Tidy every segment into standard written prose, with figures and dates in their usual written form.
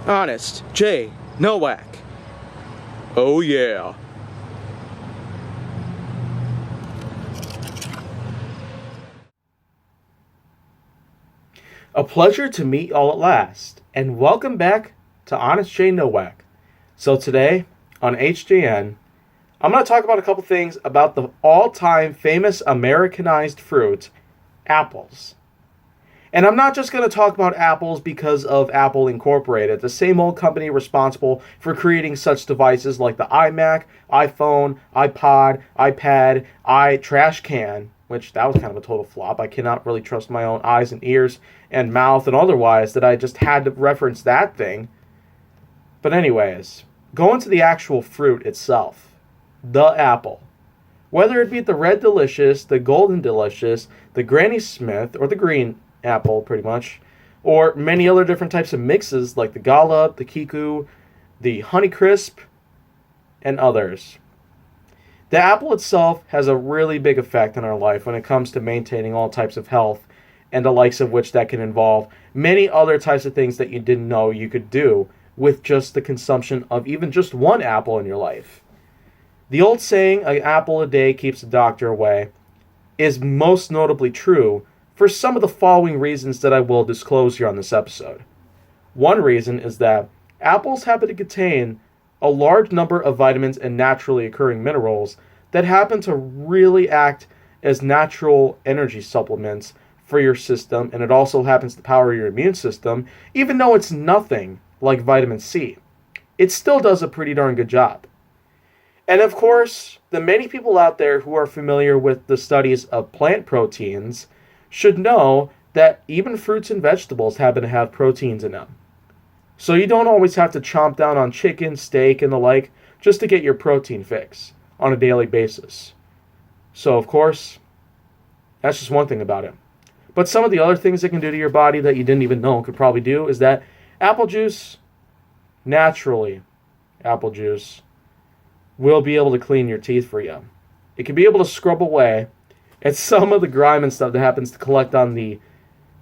Honest J. Nowak. Oh yeah. A pleasure to meet all at last, and welcome back to Honest J. Nowak. So today, on HJN, I'm going to talk about a couple things about the all-time famous Americanized fruit, apples. And I'm not just going to talk about apples because of Apple Incorporated, the same old company responsible for creating such devices like the iMac, iPhone, iPod, iPad, iTrash can, which that was kind of a total flop. I cannot really trust my own eyes and ears and mouth and otherwise that I just had to reference that thing. But anyways, going to the actual fruit itself, the apple. Whether it be the red delicious, the golden delicious, the Granny Smith, or the green apple, pretty much, or many other different types of mixes like the Gala, the Kiku, the Honeycrisp, and others. The apple itself has a really big effect on our life when it comes to maintaining all types of health, and the likes of which that can involve many other types of things that you didn't know you could do with just the consumption of even just one apple in your life. The old saying, an apple a day keeps the doctor away, is most notably true for some of the following reasons that I will disclose here on this episode. One reason is that apples happen to contain a large number of vitamins and naturally occurring minerals that happen to really act as natural energy supplements for your system, and it also happens to power your immune system. Even though it's nothing like vitamin C, it still does a pretty darn good job. And of course, the many people out there who are familiar with the studies of plant proteins should know that even fruits and vegetables happen to have proteins in them. So you don't always have to chomp down on chicken, steak, and the like just to get your protein fix on a daily basis. So of course, that's just one thing about it. But some of the other things it can do to your body that you didn't even know it could probably do is that apple juice, naturally, apple juice, will be able to clean your teeth for you. It can be able to scrub away at some of the grime and stuff that happens to collect on the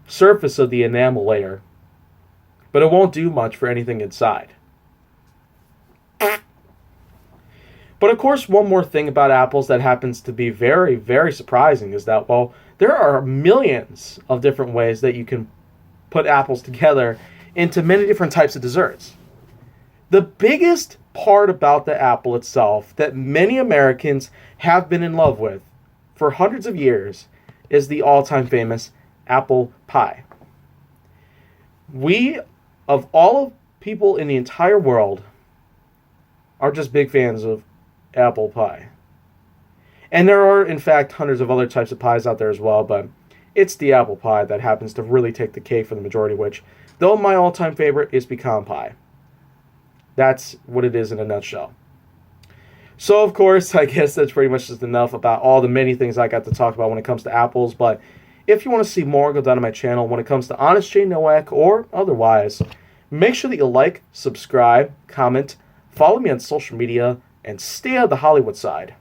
surface of the enamel layer, but it won't do much for anything inside. But of course, one more thing about apples that happens to be very, very surprising is that, well, there are millions of different ways that you can put apples together into many different types of desserts. The biggest part about the apple itself that many Americans have been in love with for hundreds of years is the all-time famous apple pie. We, of all people in the entire world, are just big fans of apple pie. And there are, in fact, hundreds of other types of pies out there as well, but it's the apple pie that happens to really take the cake for the majority, which, though my all-time favorite is pecan pie. That's what it is in a nutshell. So, of course, I guess that's pretty much just enough about all the many things I got to talk about when it comes to apples. But if you want to see more, go down to my channel when it comes to Honest J. Nowak or otherwise. Make sure that you like, subscribe, comment, follow me on social media, and stay on the Hollywood side.